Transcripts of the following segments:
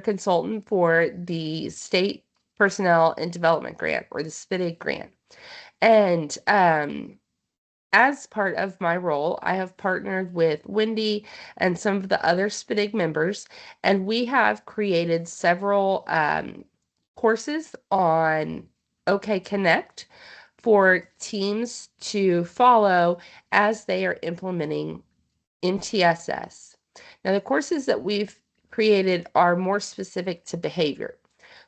consultant for the State Personnel and Development Grant, or the SPIDIG grant. And as part of my role, I have partnered with Wendy and some of the other SPIDIG members, and we have created several courses on OK Connect for teams to follow as they are implementing MTSS. Now, the courses that we've created are more specific to behavior.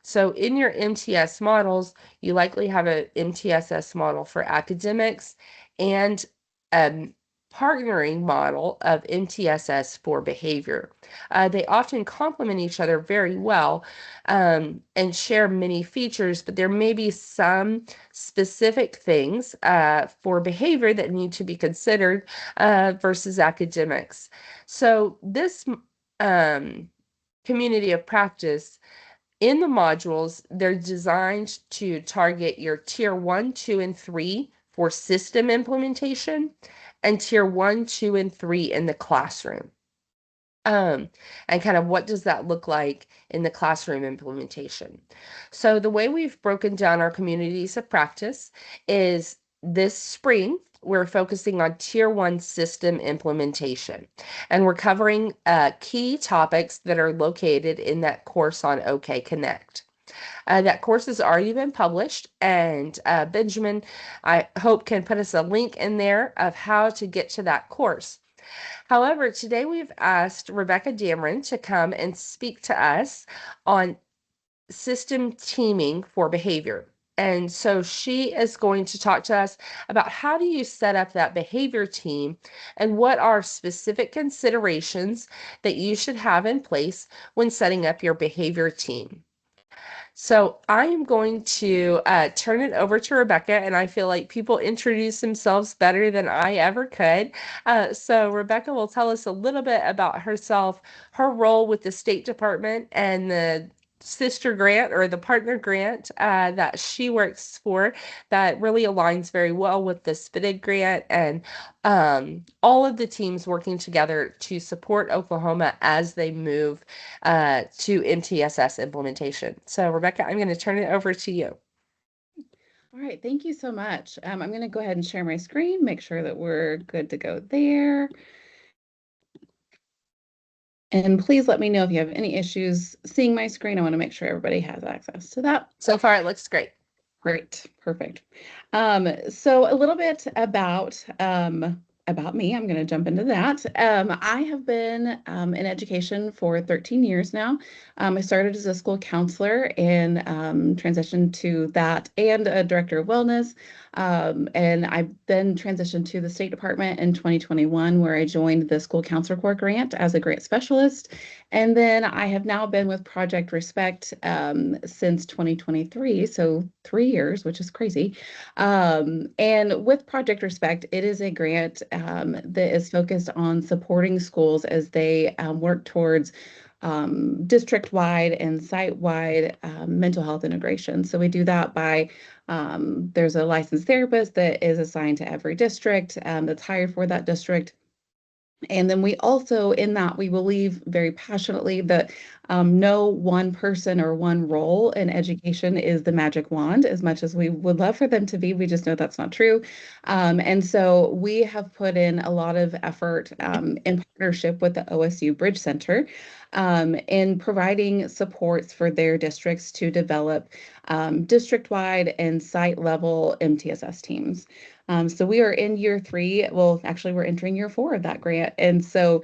So in your MTS models, you likely have an MTSS model for academics and a partnering model of MTSS for behavior. They often complement each other very well and share many features, but there may be some specific things for behavior that need to be considered versus academics. So this community of practice, in the modules, they're designed to target your tier 1, 2, and 3 for system implementation, and tier 1, 2, and 3 in the classroom. And kind of what does that look like in the classroom implementation? So the way we've broken down our communities of practice is this spring, we're focusing on tier 1 system implementation, and we're covering key topics that are located in that course on OK Connect. That course has already been published, and Benjamin, I hope, can put us a link in there of how to get to that course. However, today we've asked Rebecca Darmon to come and speak to us on system teaming for behavior. And so she is going to talk to us about how do you set up that behavior team and what are specific considerations that you should have in place when setting up your behavior team. So I am going to turn it over to Rebecca, and I feel like people introduce themselves better than I ever could. So Rebecca will tell us a little bit about herself, her role with the State Department, and the sister grant or the partner grant that she works for that really aligns very well with the SPIDIG grant, and all of the teams working together to support Oklahoma as they move to MTSS implementation. So Rebecca, I'm going to turn it over to you. All right, thank you so much. I'm going to go ahead and share my screen, make sure that we're good to go there. And please let me know if you have any issues seeing my screen. I want to make sure everybody has access to that. So far, it looks great. Great, perfect. So a little bit about me. I'm going to jump into that. I have been in education for 13 years now. I started as a school counselor and transitioned to that and a director of wellness. And I then transitioned to the State Department in 2021, where I joined the School Counselor Corps grant as a grant specialist. And then I have now been with Project Respect since 2023, so 3 years, which is crazy. And with Project Respect, it is a grant that is focused on supporting schools as they work towards district-wide and site-wide mental health integration. So we do that by, there's a licensed therapist that is assigned to every district that's hired for that district. And then we also, in that, we believe very passionately that no one person or one role in education is the magic wand, as much as we would love for them to be. We just know that's not true. And so we have put in a lot of effort in partnership with the OSU Bridge Center in providing supports for their districts to develop district-wide and site-level MTSS teams. So we are in year 3. Well, actually, we're entering year 4 of that grant. And so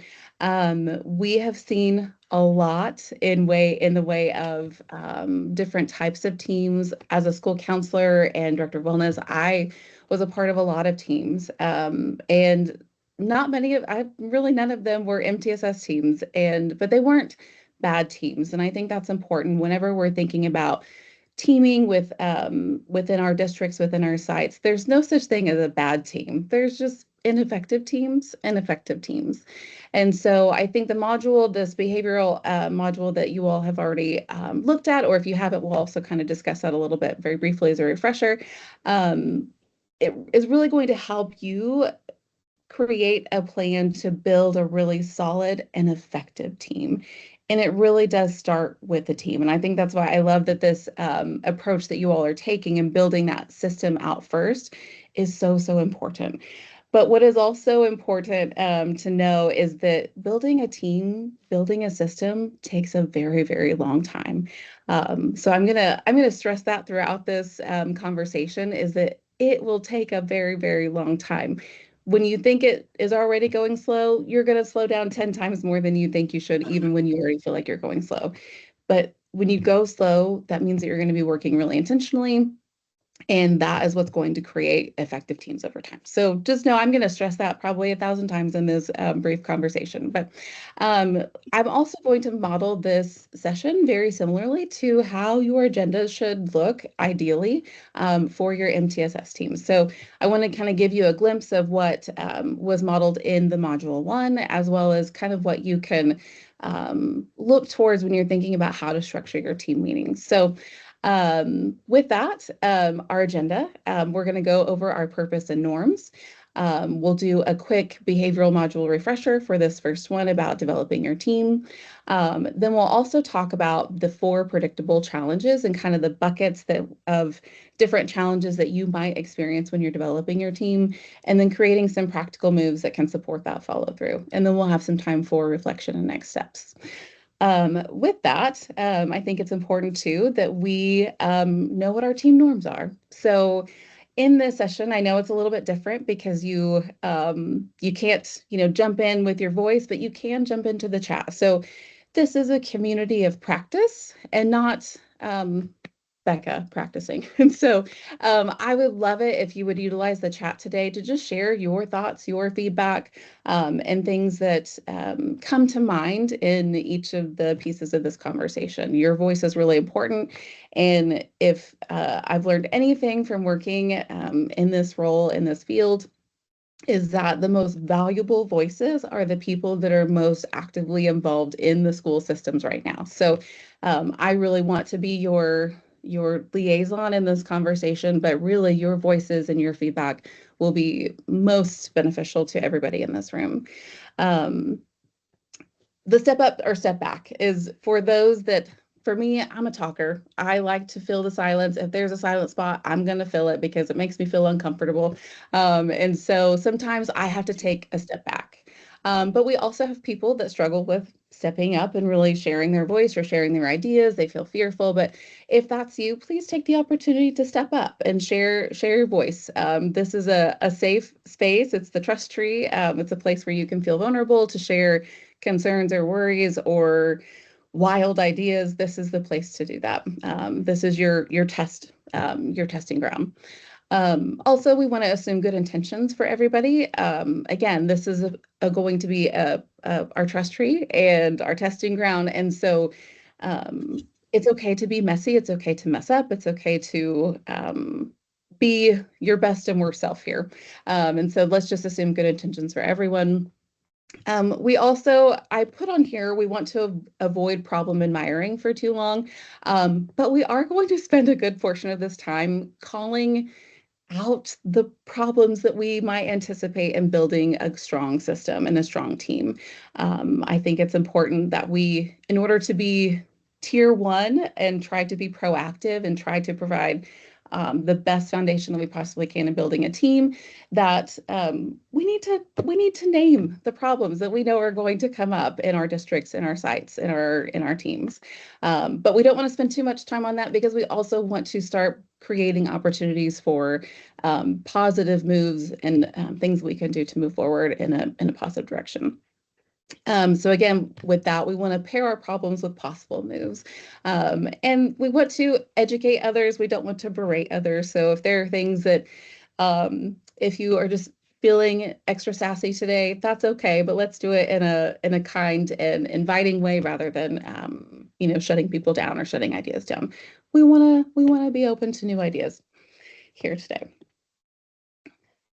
we have seen a lot in the way of different types of teams. As a school counselor and director of wellness, I was a part of a lot of teams. And none of them were MTSS teams, but they weren't bad teams. And I think that's important whenever we're thinking about teaming with within our districts, within our sites. There's no such thing as a bad team. There's just ineffective teams and effective teams. And so I think this behavioral module that you all have already looked at, or if you haven't, we'll also kind of discuss that a little bit very briefly as a refresher. It is really going to help you create a plan to build a really solid and effective team. And it really does start with the team. And I think that's why I love that this approach that you all are taking and building that system out first is so, so important. But what is also important to know is that building a team, building a system takes a very, very long time. So I'm gonna stress that throughout this conversation is that it will take a very, very long time. When you think it is already going slow, you're going to slow down 10 times more than you think you should, even when you already feel like you're going slow. But when you go slow, that means that you're going to be working really intentionally, and that is what's going to create effective teams over time. So just know I'm going to stress that probably 1,000 times in this brief conversation. But um, I'm also going to model this session very similarly to how your agenda should look ideally for your MTSS team. So I want to kind of give you a glimpse of what was modeled in the module one, as well as kind of what you can look towards when you're thinking about how to structure your team meetings. So with that, our agenda, we're going to go over our purpose and norms. We'll do a quick behavioral module refresher for this first one about developing your team. Then we'll also talk about the 4 predictable challenges and kind of the buckets of different challenges that you might experience when you're developing your team, and then creating some practical moves that can support that follow through. And then we'll have some time for reflection and next steps. With that, I think it's important too that we know what our team norms are. So in this session, I know it's a little bit different because you can't, jump in with your voice, but you can jump into the chat. So this is a community of practice and not Becca practicing. And so I would love it if you would utilize the chat today to just share your thoughts, your feedback, and things that come to mind in each of the pieces of this conversation. Your voice is really important. And if I've learned anything from working in this role, in this field, is that the most valuable voices are the people that are most actively involved in the school systems right now. So I really want to be your liaison in this conversation, but really your voices and your feedback will be most beneficial to everybody in this room. The step up or step back is for those that, for me, I'm a talker. I like to fill the silence. If there's a silent spot, I'm going to fill it because it makes me feel uncomfortable. And so sometimes I have to take a step back. But we also have people that struggle with stepping up and really sharing their voice or sharing their ideas. They feel fearful. But if that's you, please take the opportunity to step up and share your voice. This is a safe space. It's the trust tree. It's a place where you can feel vulnerable to share concerns or worries or wild ideas. This is the place to do that. This is your your testing ground. Also, we want to assume good intentions for everybody. Again, this is going to be our trust tree and our testing ground. And so it's okay to be messy. It's okay to mess up. It's okay to be your best and worst self here. And so let's just assume good intentions for everyone. I put on here, we want to avoid problem admiring for too long, but we are going to spend a good portion of this time calling out the problems that we might anticipate in building a strong system and a strong team. I think it's important that we, in order to be tier one and try to be proactive and try to provide the best foundation that we possibly can in building a team, that we need to name the problems that we know are going to come up in our districts, in our sites, in our teams. But we don't want to spend too much time on that because we also want to start creating opportunities for positive moves and things we can do to move forward in a positive direction. So again, with that, we want to pair our problems with possible moves. And we want to educate others. We don't want to berate others. So if there are things that, if you are just feeling extra sassy today, that's okay, but let's do it in a kind and inviting way rather than, shutting people down or shutting ideas down. We want to be open to new ideas here today.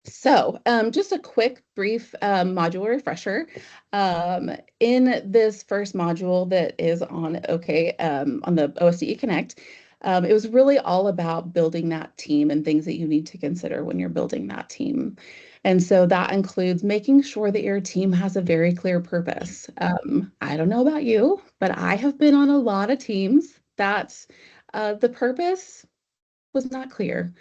So just a quick, brief module refresher. In this first module that is on on the OSCE Connect, It was really all about building that team and things that you need to consider when you're building that team. And so that includes making sure that your team has a very clear purpose. I don't know about you, but I have been on a lot of teams that the purpose was not clear,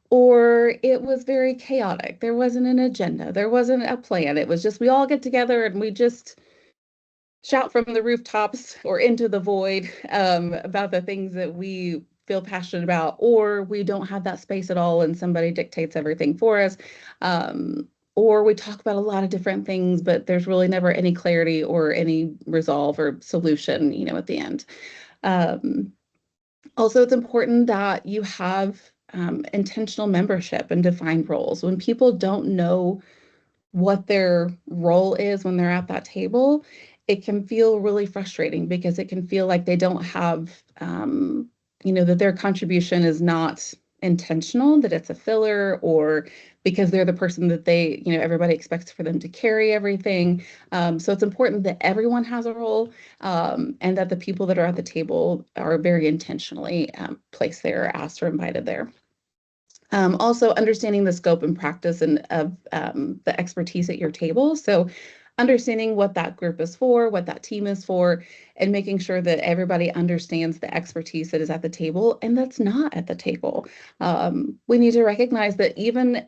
or it was very chaotic. There wasn't an agenda, there wasn't a plan. It was just we all get together and we just shout from the rooftops or into the void about the things that we feel passionate about, or we don't have that space at all and somebody dictates everything for us. Or we talk about a lot of different things, but there's really never any clarity or any resolve or solution, at the end. Um, Also, it's important that you have intentional membership and defined roles. When people don't know what their role is when they're at that table, it can feel really frustrating because it can feel like they don't have, that their contribution is not intentional, that it's a filler, or because they're the person that everybody expects for them to carry everything. So it's important that everyone has a role, and that the people that are at the table are very intentionally placed there, asked, or invited there. Also, understanding the scope and practice and of the expertise at your table. So, understanding what that group is for, what that team is for, and making sure that everybody understands the expertise that is at the table and that's not at the table. We need to recognize that even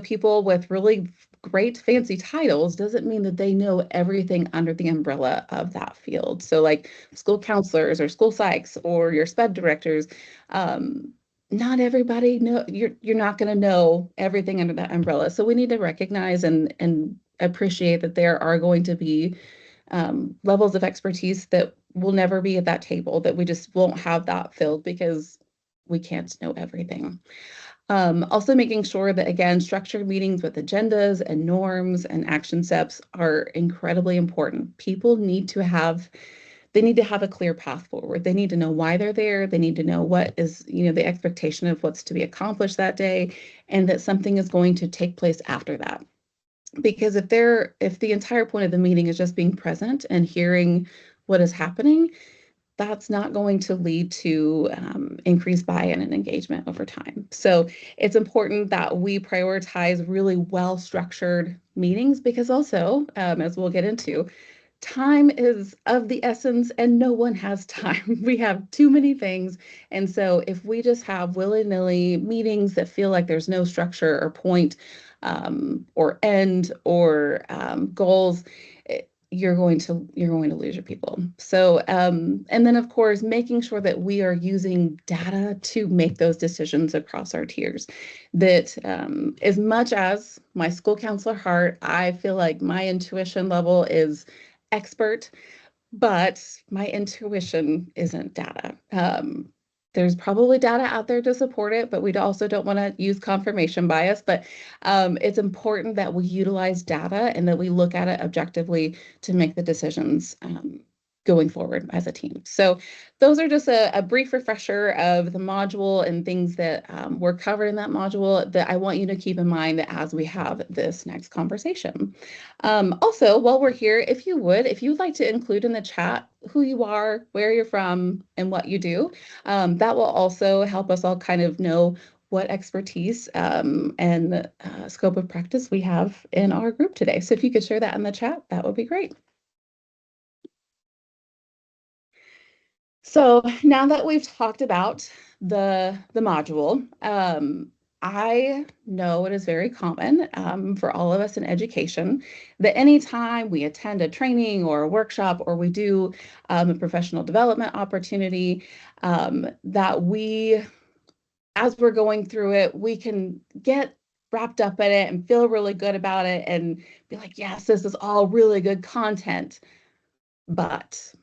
people with really great fancy titles doesn't mean that they know everything under the umbrella of that field. So, like school counselors or school psychs or your sped directors. Not everybody know you're not going to know everything under that umbrella. So we need to recognize and appreciate that there are going to be levels of expertise that will never be at that table, that we just won't have that filled because we can't know everything. Also making sure that, again, structured meetings with agendas and norms and action steps are incredibly important. People need to have they need to have a clear path forward. They need to know why they're there. They need to know what is, the expectation of what's to be accomplished that day, and that something is going to take place after that. Because if the entire point of the meeting is just being present and hearing what is happening, that's not going to lead to increased buy-in and engagement over time. So it's important that we prioritize really well-structured meetings because also, as we'll get into, time is of the essence and no one has time. We have too many things. And so if we just have willy-nilly meetings that feel like there's no structure or point, or end or goals, you're going to lose your people. So and then of course making sure that we are using data to make those decisions across our tiers. That as much as my school counselor heart, I feel like my intuition level is expert, but my intuition isn't data. There's probably data out there to support it, but we also don't want to use confirmation bias. But it's important that we utilize data and that we look at it objectively to make the decisions going forward as a team. So those are just a brief refresher of the module and things that were covered in that module that I want you to keep in mind as we have this next conversation. Also, while we're here, if you'd like to include in the chat who you are, where you're from, and what you do, that will also help us all kind of know what expertise and scope of practice we have in our group today. So if you could share that in the chat, that would be great. So now that we've talked about the module, I know it is very common for all of us in education that anytime we attend a training or a workshop or we do a professional development opportunity, that as we're going through it, we can get wrapped up in it and feel really good about it and be like, yes, this is all really good content. But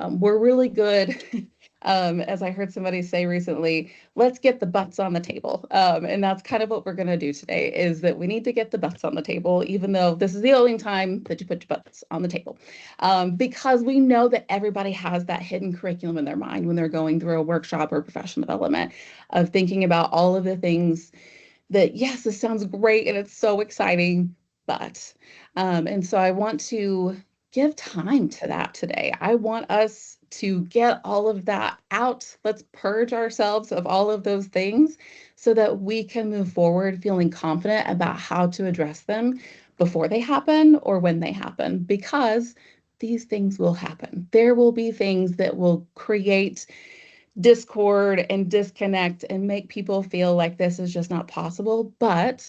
we're really good. As I heard somebody say recently, let's get the butts on the table. And that's kind of what we're going to do today is that we need to get the butts on the table, even though this is the only time that you put your butts on the table. Because we know that everybody has that hidden curriculum in their mind when they're going through a workshop or professional development of thinking about all of the things that, yes, this sounds great and it's so exciting, but, and so I want to give time to that today. I want us to get all of that out. Let's purge ourselves of all of those things so that we can move forward feeling confident about how to address them before they happen or when they happen, because these things will happen. There will be things that will create discord and disconnect and make people feel like this is just not possible, but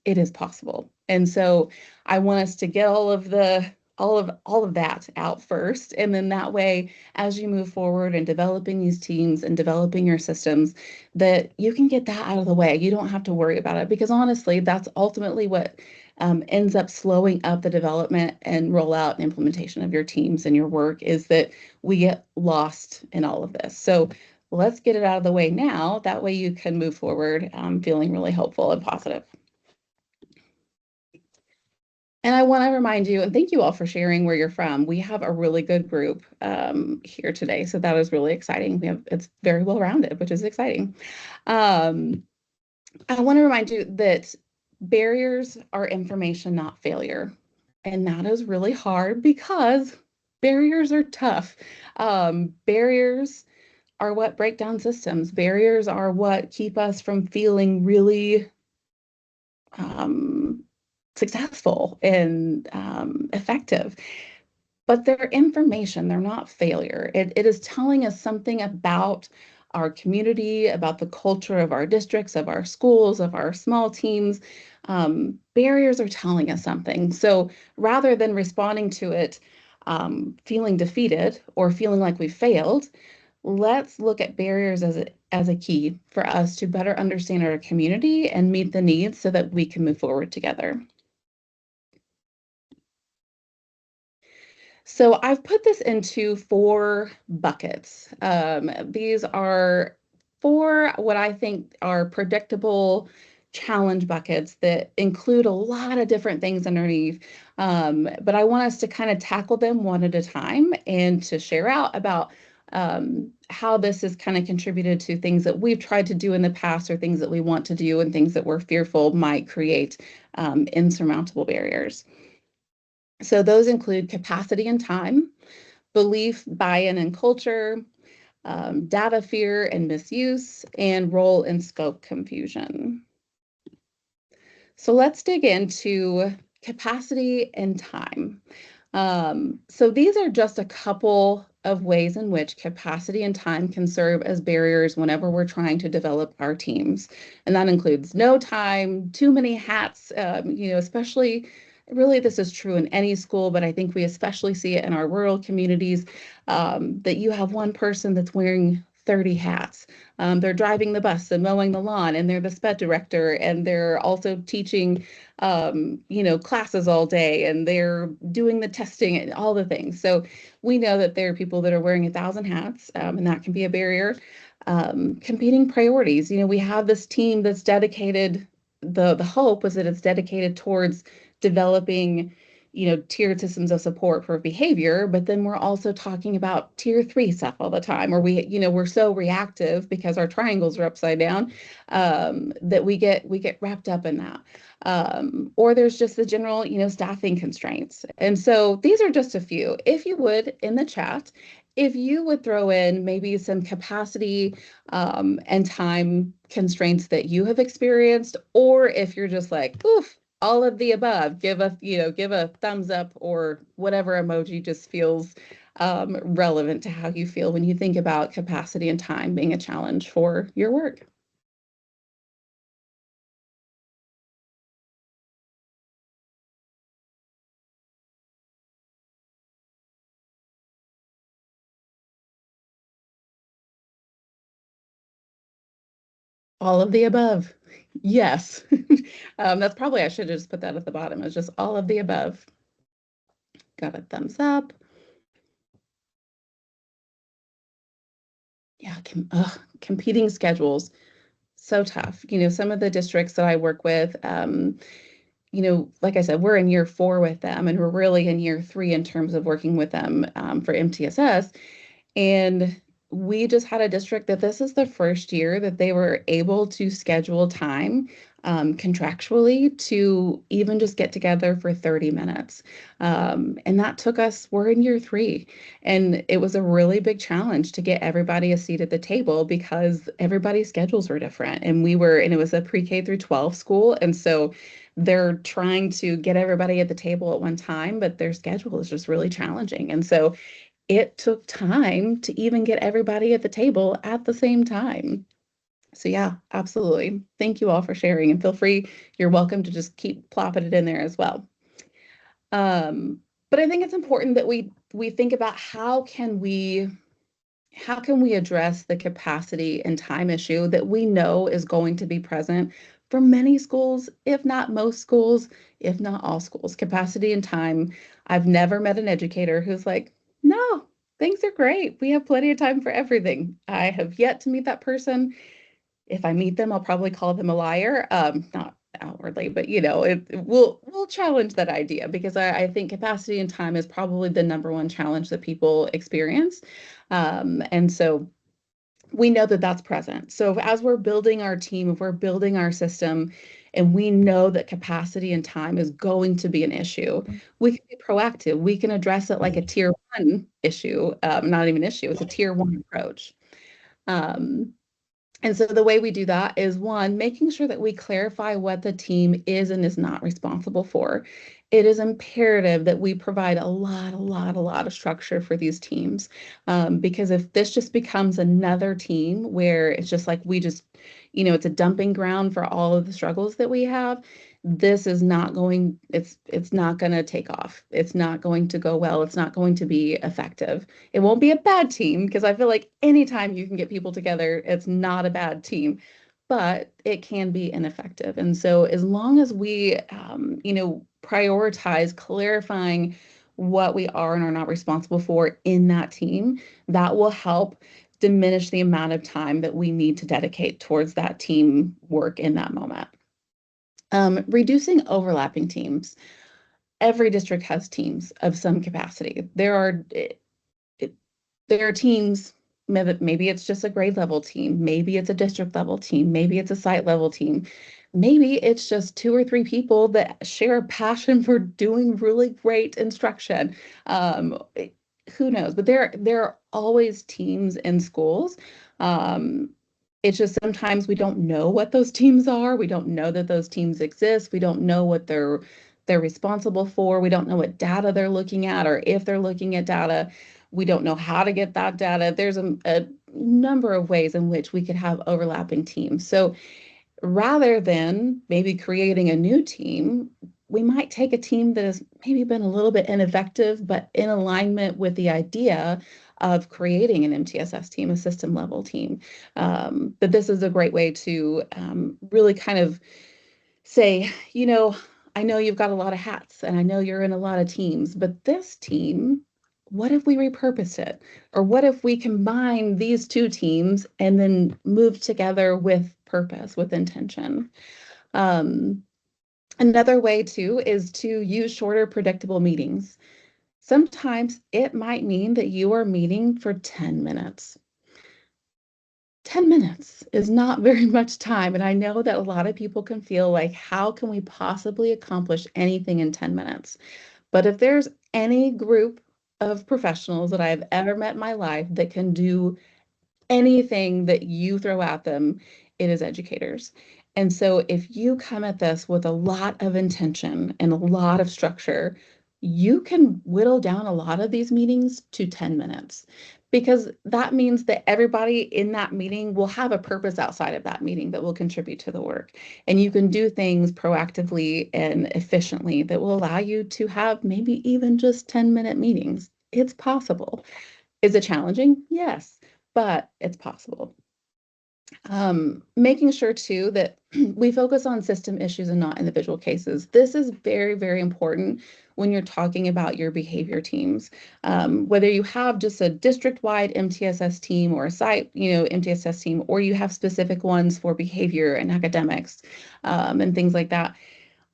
it is possible. And so I want us to get all of that out first, and then that way, as you move forward in developing these teams and developing your systems, that you can get that out of the way. You don't have to worry about it, because honestly, that's ultimately what ends up slowing up the development and rollout and implementation of your teams and your work, is that we get lost in all of this. So let's get it out of the way now. That way you can move forward feeling really hopeful and positive. And I want to remind you, and thank you all for sharing where you're from. We have a really good group here today, so that is really exciting. It's very well rounded, which is exciting. Um, I want to remind you that barriers are information, not failure, and that is really hard because barriers are tough. Barriers are what break down systems. Barriers are what keep us from feeling really um, successful and effective. But they're information, they're not failure. It is telling us something about our community, about the culture of our districts, of our schools, of our small teams. Barriers are telling us something. So rather than responding to it feeling defeated or feeling like we failed, let's look at barriers as a key for us to better understand our community and meet the needs so that we can move forward together. So I've put this into 4 buckets. These are 4 what I think are predictable challenge buckets that include a lot of different things underneath. But I want us to kind of tackle them one at a time and to share out about how this has kind of contributed to things that we've tried to do in the past, or things that we want to do, and things that we're fearful might create insurmountable barriers. So those include capacity and time, belief, buy-in and culture, data fear and misuse, and role and scope confusion. So let's dig into capacity and time. So these are just a couple of ways in which capacity and time can serve as barriers whenever we're trying to develop our teams. And that includes no time, too many hats, especially really this is true in any school, but I think we especially see it in our rural communities, that you have one person that's wearing 30 hats. They're driving the bus and mowing the lawn, and they're the sped director, and they're also teaching classes all day, and they're doing the testing and all the things. So we know that there are people that are wearing 1,000 hats, and that can be a barrier. Competing priorities. We have this team that's dedicated. The hope was that it's dedicated towards developing tiered systems of support for behavior, but then we're also talking about tier 3 stuff all the time, or we're so reactive because our triangles are upside down, that we get wrapped up in that. Or there's just the general, staffing constraints. And so these are just a few. If you would, in the chat, if you would throw in maybe some capacity and time constraints that you have experienced, or if you're just like, oof, all of the above, give a thumbs up or whatever emoji just feels relevant to how you feel when you think about capacity and time being a challenge for your work. All of the above. Yes. That's probably, I should have just put that at the bottom. It's just all of the above. Got a thumbs up. Yeah, competing schedules. So tough. Some of the districts that I work with, like I said, we're in year 4 with them, and we're really in year 3 in terms of working with them for MTSS. And we just had a district that this is the first year that they were able to schedule time contractually to even just get together for 30 minutes. And that took us, we're in year 3. And it was a really big challenge to get everybody a seat at the table because everybody's schedules were different. And it was a pre-K through 12 school. And so they're trying to get everybody at the table at one time, but their schedule is just really challenging. And so it took time to even get everybody at the table at the same time. So yeah, absolutely. Thank you all for sharing, and feel free, you're welcome to just keep plopping it in there as well. But I think it's important that we think about how can we address the capacity and time issue that we know is going to be present for many schools, if not most schools, if not all schools. Capacity and time. I've never met an educator who's like, no, things are great. We have plenty of time for everything. I have yet to meet that person. If I meet them, I'll probably call them a liar. Not outwardly, but we'll challenge that idea because I think capacity and time is probably the number one challenge that people experience. And so we know that that's present. So as we're building our team, if we're building our system, and we know that capacity and time is going to be an issue, we can be proactive. We can address it like a tier 1 issue, not even issue, it's a tier 1 approach. Um, and so the way we do that is, one, making sure that we clarify what the team is and is not responsible for. It is imperative that we provide a lot of structure for these teams. Because if this just becomes another team where it's just like it's a dumping ground for all of the struggles that we have, it's not going to take off. It's not going to go well. It's not going to be effective. It won't be a bad team because I feel like anytime you can get people together, it's not a bad team, but it can be ineffective. And so as long as we, prioritize clarifying what we are and are not responsible for in that team, that will help diminish the amount of time that we need to dedicate towards that team work in that moment. Reducing overlapping teams. Every district has teams of some capacity. There are teams, maybe it's just a grade level team, maybe it's a district level team, maybe it's a site level team, maybe it's just 2 or 3 people that share a passion for doing really great instruction. Um, who knows? But there are always teams in schools. Um, it's just sometimes we don't know what those teams are. We don't know that those teams exist. We don't know what they're responsible for. We don't know what data they're looking at or if they're looking at data. We don't know how to get that data. There's a number of ways in which we could have overlapping teams. So rather than maybe creating a new team, we might take a team that has maybe been a little bit ineffective, but in alignment with the idea of creating an MTSS team, a system level team. But this is a great way to really kind of say, I know you've got a lot of hats and I know you're in a lot of teams, but this team, what if we repurpose it? Or what if we combine these 2 teams and then move together with purpose, with intention? Um, Another way too is to use shorter, predictable meetings. Sometimes it might mean that you are meeting for 10 minutes. 10 minutes is not very much time. And I know that a lot of people can feel like, how can we possibly accomplish anything in 10 minutes? But if there's any group of professionals that I've ever met in my life that can do anything that you throw at them, it is educators. And so if you come at this with a lot of intention and a lot of structure, you can whittle down a lot of these meetings to 10 minutes because that means that everybody in that meeting will have a purpose outside of that meeting that will contribute to the work. And you can do things proactively and efficiently that will allow you to have maybe even just 10-minute meetings. It's possible. Is it challenging? Yes, but it's possible. Making sure too that we focus on system issues and not individual cases. This is very, very important when you're talking about your behavior teams. Whether you have just a district-wide MTSS team or a site, MTSS team, or you have specific ones for behavior and academics, and things like that.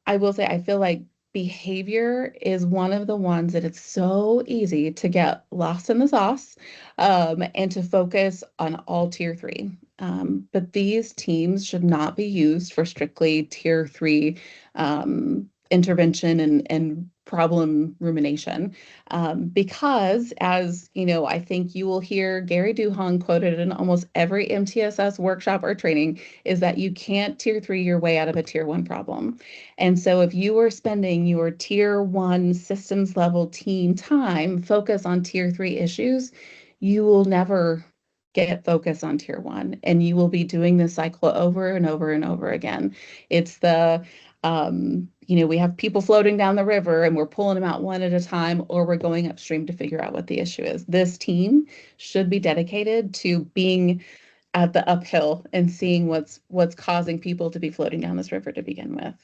I will say, I feel like behavior is one of the ones that it's so easy to get lost in the sauce, and to focus on all tier three. But these teams should not be used for strictly tier three intervention and problem rumination. Because, as you know, I think you will hear Gary Duhon quoted in almost every MTSS workshop or training, is that you can't tier three your way out of a tier one problem. And so if you are spending your tier one systems level team time focus on tier three issues, you will never get focus on tier one, and you will be doing this cycle over and over and over again. It's the we have people floating down the river and we're pulling them out one at a time, or we're going upstream to figure out what the issue is. This team should be dedicated to being at the uphill and seeing what's causing people to be floating down this river to begin with.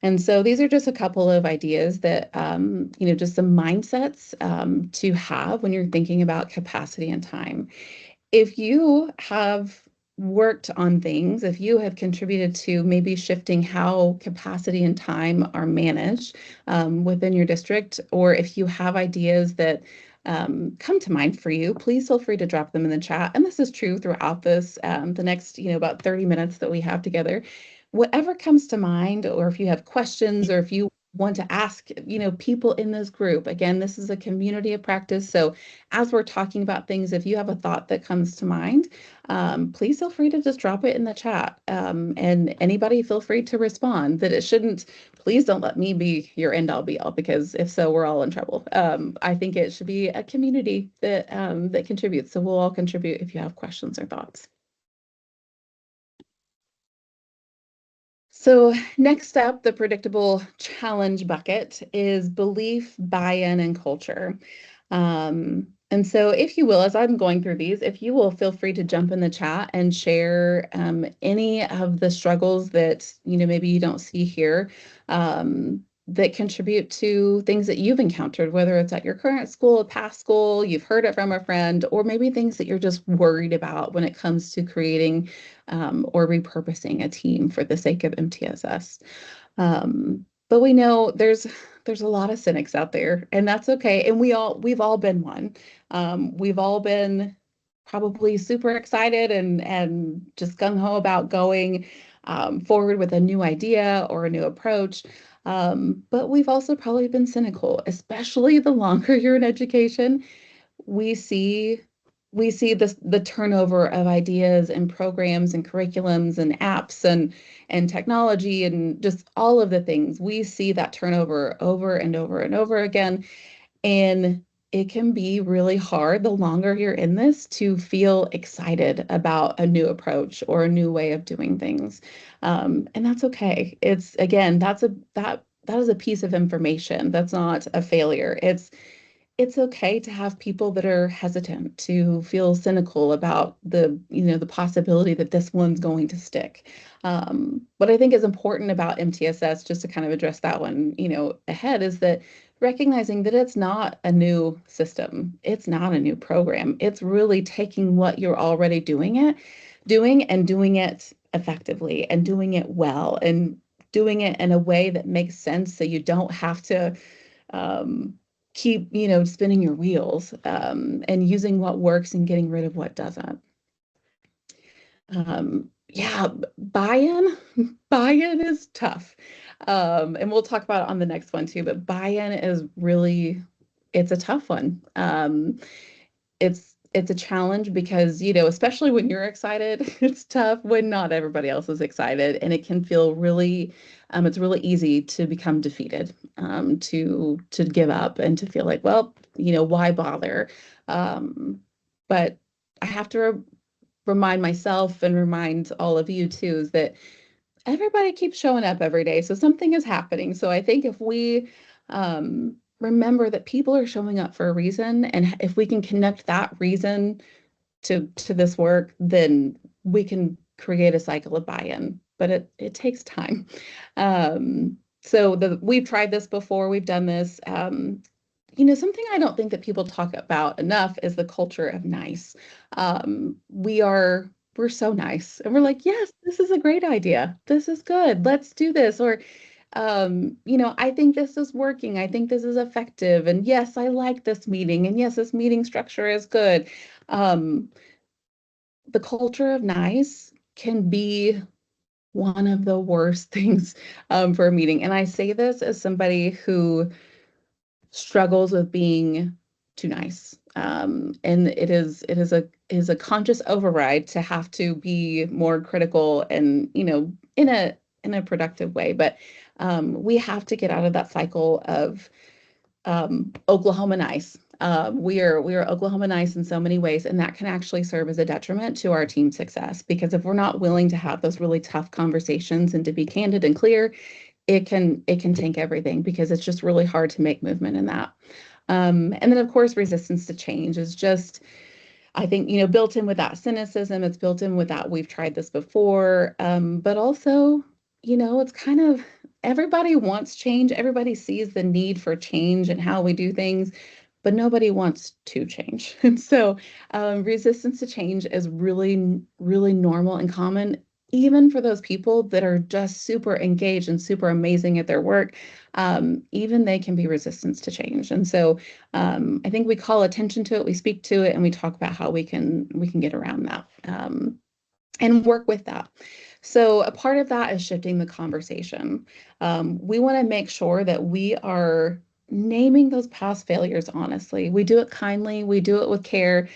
And so these are just a couple of ideas that, just some mindsets to have when you're thinking about capacity and time. If you have worked on things, if you have contributed to maybe shifting how capacity and time are managed within your district, or if you have ideas that come to mind for you, please feel free to drop them in the chat. And this is true throughout this, the next, about 30 minutes that we have together. Whatever comes to mind, or if you have questions, or if you want to ask, people in this group, again, this is a community of practice. So as we're talking about things, if you have a thought that comes to mind, please feel free to just drop it in the chat. And anybody feel free to respond. That it shouldn't, please don't let me be your end all be all, because if so, we're all in trouble. I think it should be a community that contributes. So we'll all contribute if you have questions or thoughts. So next up, the predictable challenge bucket is belief, buy-in, and culture. And so if you will, as I'm going through these, if you will feel free to jump in the chat and share any of the struggles that, maybe you don't see here, that contribute to things that you've encountered, whether it's at your current school, a past school, you've heard it from a friend, or maybe things that you're just worried about when it comes to creating or repurposing a team for the sake of MTSS. But we know there's a lot of cynics out there, and that's okay. And we've all been one. We've all been probably super excited and just gung ho about going forward with a new idea or a new approach. But we've also probably been cynical, especially the longer you're in education. We see the turnover of ideas and programs and curriculums and apps and technology and just all of the things. We see that turnover over and over and over again. And it can be really hard the longer you're in this to feel excited about a new approach or a new way of doing things. And that's okay. It's, again, that is a piece of information. That's not a failure. It's okay to have people that are hesitant, to feel cynical about the possibility that this one's going to stick. What I think is important about MTSS, just to kind of address that one, ahead, is that recognizing that it's not a new system, it's not a new program. It's really taking what you're already doing and doing it effectively and doing it well and doing it in a way that makes sense, so you don't have to keep, spinning your wheels, and using what works and getting rid of what doesn't. Yeah, buy-in, buy-in is tough. And we'll talk about it on the next one too, but buy-in is really, it's a tough one. It's a challenge because, especially when you're excited, it's tough when not everybody else is excited, and it can feel really, it's really easy to become defeated, to give up and to feel like, well, why bother? But I have to remind myself and remind all of you too, is that everybody keeps showing up every day. So something is happening. So I think if we remember that people are showing up for a reason, and if we can connect that reason to this work, then we can create a cycle of buy-in. But it takes time. So we've tried this before. We've done this. Something I don't think that people talk about enough is the culture of nice. We're so nice, and we're like, yes, this is a great idea. This is good. Let's do this. Or I think this is working. I think this is effective. And yes, I like this meeting. And yes, this meeting structure is good. Um, the culture of nice can be one of the worst things for a meeting. And I say this as somebody who struggles with being too nice. And it is a conscious override to have to be more critical and in a productive way. But we have to get out of that cycle of Oklahoma nice. We are Oklahoma nice in so many ways, and that can actually serve as a detriment to our team success because if we're not willing to have those really tough conversations and to be candid and clear, it can tank everything because it's just really hard to make movement in that. And then of course, resistance to change is just, I think, built in with that cynicism. It's built in with that we've tried this before. But also, it's kind of everybody wants change. Everybody sees the need for change and how we do things, but nobody wants to change. And so resistance to change is really, really normal and common, even for those people that are just super engaged and super amazing at their work. Even they can be resistant to change. And so I think we call attention to it, we speak to it, and we talk about how we can get around that and work with that. So a part of that is shifting the conversation. We want to make sure that we are naming those past failures honestly. We do it kindly, we do it with care.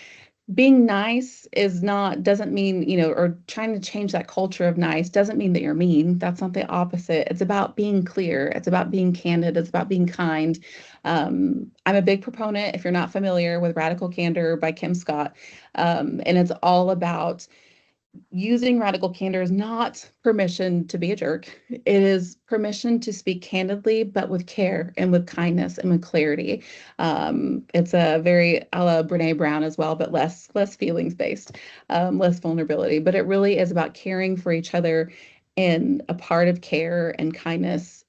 Being nice doesn't mean, or trying to change that culture of nice doesn't mean that you're mean. That's not the opposite. It's about being clear. It's about being candid. It's about being kind. I'm a big proponent, if you're not familiar with Radical Candor by Kim Scott. And it's all about using radical candor is not permission to be a jerk. It is permission to speak candidly, but with care and with kindness and with clarity. It's a very a la Brene Brown as well, but less feelings based, less vulnerability. But it really is about caring for each other. And a part of care and kindness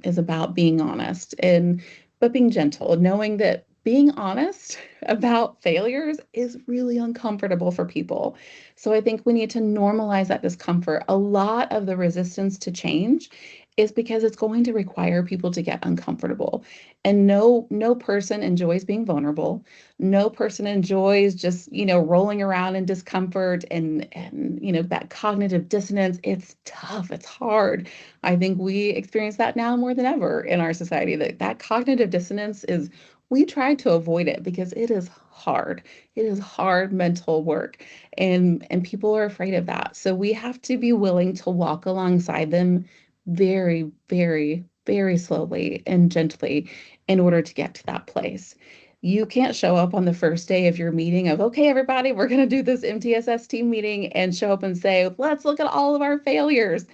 is about being honest and but being gentle, knowing that being honest about failures is really uncomfortable for people. So I think we need to normalize that discomfort. A lot of the resistance to change is because it's going to require people to get uncomfortable. And no person enjoys being vulnerable. No person enjoys just, rolling around in discomfort and that cognitive dissonance. It's tough, it's hard. I think we experience that now more than ever in our society. That cognitive dissonance is we try to avoid it because it is hard. It is hard mental work and people are afraid of that. So we have to be willing to walk alongside them very, very, very slowly and gently in order to get to that place. You can't show up on the first day of your meeting of, okay, everybody, we're going to do this MTSS team meeting and show up and say, let's look at all of our failures.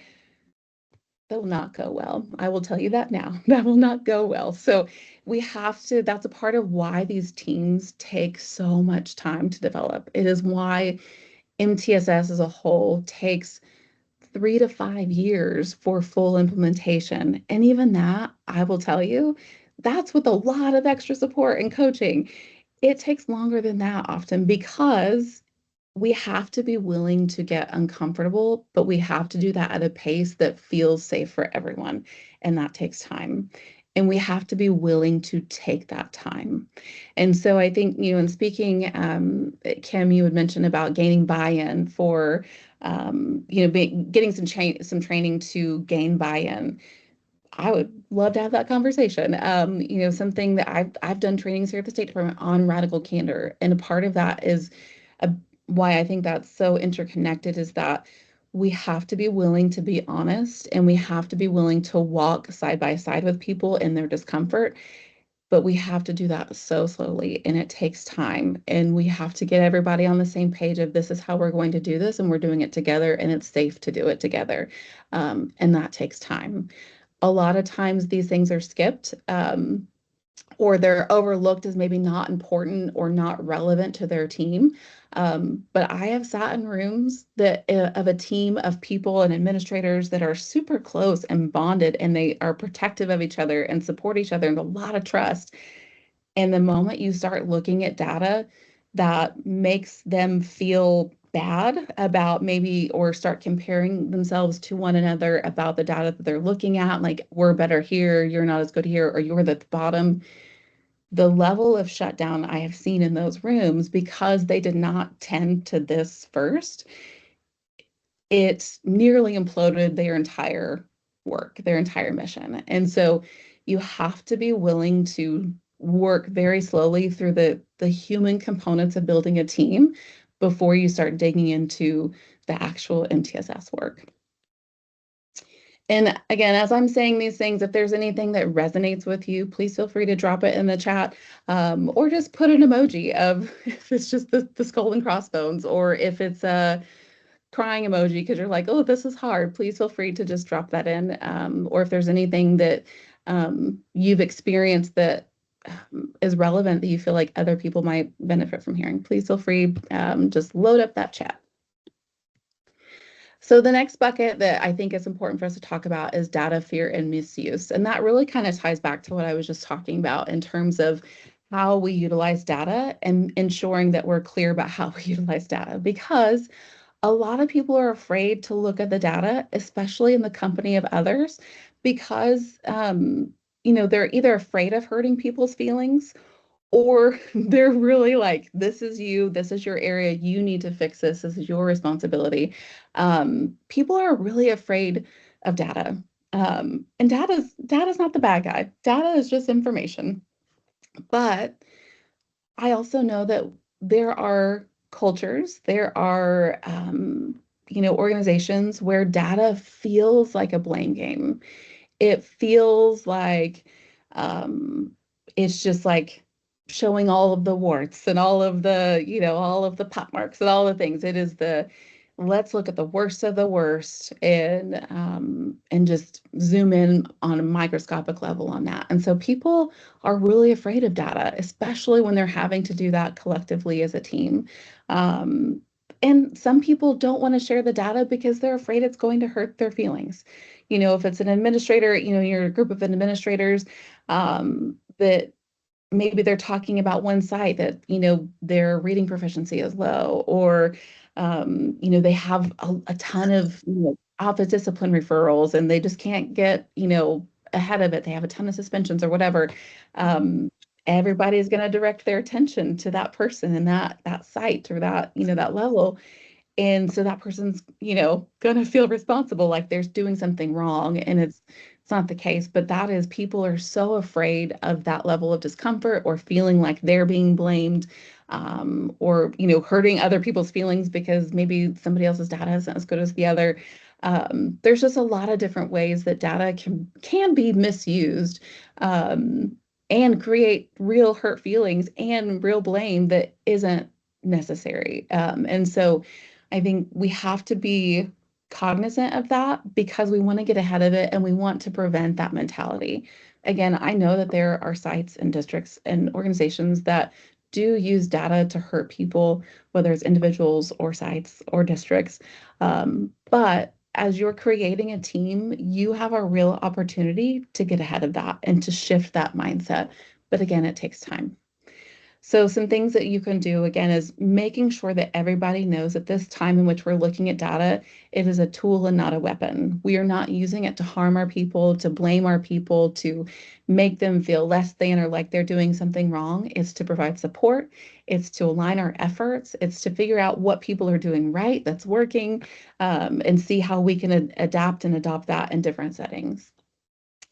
That will not go well. I will tell you that now. That will not go well. So we have to, that's a part of why these teams take so much time to develop. It is why MTSS as a whole takes 3 to 5 years for full implementation. And even that, I will tell you, that's with a lot of extra support and coaching. It takes longer than that often because we have to be willing to get uncomfortable, but we have to do that at a pace that feels safe for everyone. And that takes time. And we have to be willing to take that time. And so I think, in speaking, Kim, you had mentioned about gaining buy-in for, getting some training to gain buy-in. I would love to have that conversation. Something that I've done trainings here at the State Department on radical candor, and a part of that is a, why I think that's so interconnected is that we have to be willing to be honest, and we have to be willing to walk side by side with people in their discomfort. But we have to do that so slowly, and it takes time. And we have to get everybody on the same page of this is how we're going to do this, and we're doing it together, and it's safe to do it together. And that takes time. A lot of times these things are skipped or they're overlooked as maybe not important or not relevant to their team. But I have sat in rooms that of a team of people and administrators that are super close and bonded, and they are protective of each other and support each other and a lot of trust. And the moment you start looking at data that makes them feel bad about maybe or start comparing themselves to one another about the data that they're looking at, like we're better here, you're not as good here, or you're at the bottom, the level of shutdown I have seen in those rooms because they did not tend to this first, it nearly imploded their entire work, their entire mission. And so you have to be willing to work very slowly through the human components of building a team before you start digging into the actual MTSS work. And again, as I'm saying these things, if there's anything that resonates with you, please feel free to drop it in the chat, or just put an emoji of if it's just the skull and crossbones, or if it's a crying emoji because you're like, oh, this is hard. Please feel free to just drop that in. Or if there's anything that you've experienced that is relevant that you feel like other people might benefit from hearing, please feel free, just load up that chat. So the next bucket that I think is important for us to talk about is data fear and misuse. And that really kind of ties back to what I was just talking about in terms of how we utilize data and ensuring that we're clear about how we utilize data. Because a lot of people are afraid to look at the data, especially in the company of others, because they're either afraid of hurting people's feelings or they're really like, this is you, this is your area, you need to fix this, this is your responsibility. People are really afraid of data. And data's not the bad guy. Data is just information. But I also know that there are cultures, there are organizations where data feels like a blame game. It feels like um, it's just like showing all of the warts and all of the, all of the pop marks and all the things. It is the let's look at the worst of the worst and just zoom in on a microscopic level on that. And so people are really afraid of data, especially when they're having to do that collectively as a team. Um, and some people don't want to share the data because they're afraid it's going to hurt their feelings. If it's an administrator, you're a group of administrators that maybe they're talking about one site that, their reading proficiency is low, or, they have a ton of, office discipline referrals and they just can't get, ahead of it. They have a ton of suspensions or whatever. Um, Everybody's going to direct their attention to that person and that site or that, that level. And so that person's, going to feel responsible, like they're doing something wrong. And it's not the case, but that is people are so afraid of that level of discomfort or feeling like they're being blamed, or, hurting other people's feelings because maybe somebody else's data isn't as good as the other. There's just a lot of different ways that data can be misused, and create real hurt feelings and real blame that isn't necessary. And so I think we have to be cognizant of that because we want to get ahead of it and we want to prevent that mentality. Again, I know that there are sites and districts and organizations that do use data to hurt people, whether it's individuals or sites or districts. But as you're creating a team, you have a real opportunity to get ahead of that and to shift that mindset. But again, it takes time. So some things that you can do again is making sure that everybody knows at this time in which we're looking at data, it is a tool and not a weapon. We are not using it to harm our people, to blame our people, to make them feel less than or like they're doing something wrong. It's to provide support. It's to align our efforts. It's to figure out what people are doing right, that's working, and see how we can adapt and adopt that in different settings.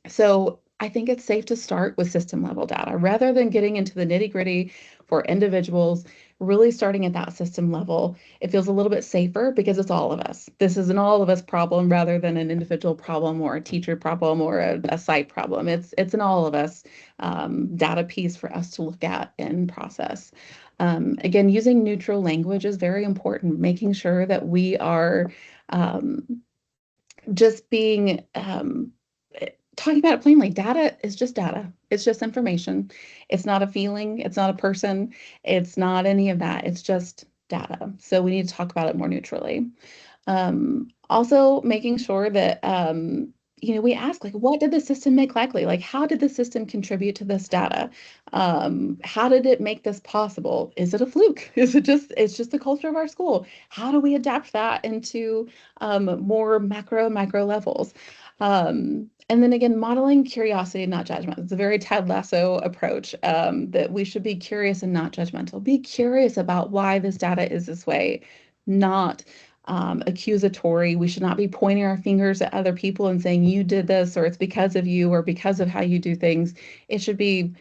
So I think it's safe to start with system level data rather than getting into the nitty gritty for individuals, really starting at that system level. It feels a little bit safer because it's all of us. This is an all of us problem rather than an individual problem or a teacher problem or a site problem. It's an all of us data piece for us to look at and process. Again, using neutral language is very important, making sure that we are just being talking about it plainly. Data is just data. It's just information. It's not a feeling. It's not a person. It's not any of that. It's just data. So we need to talk about it more neutrally. Also making sure that, we ask, like, what did the system make likely? Like, how did the system contribute to this data? How did it make this possible? Is it a fluke? It's just the culture of our school? How do we adapt that into more macro, micro levels? And then again, modeling curiosity, not judgment. It's a very Ted Lasso approach, that we should be curious and not judgmental. Be curious about why this data is this way, not accusatory. We should not be pointing our fingers at other people and saying, you did this, or it's because of you, or because of how you do things. It should be,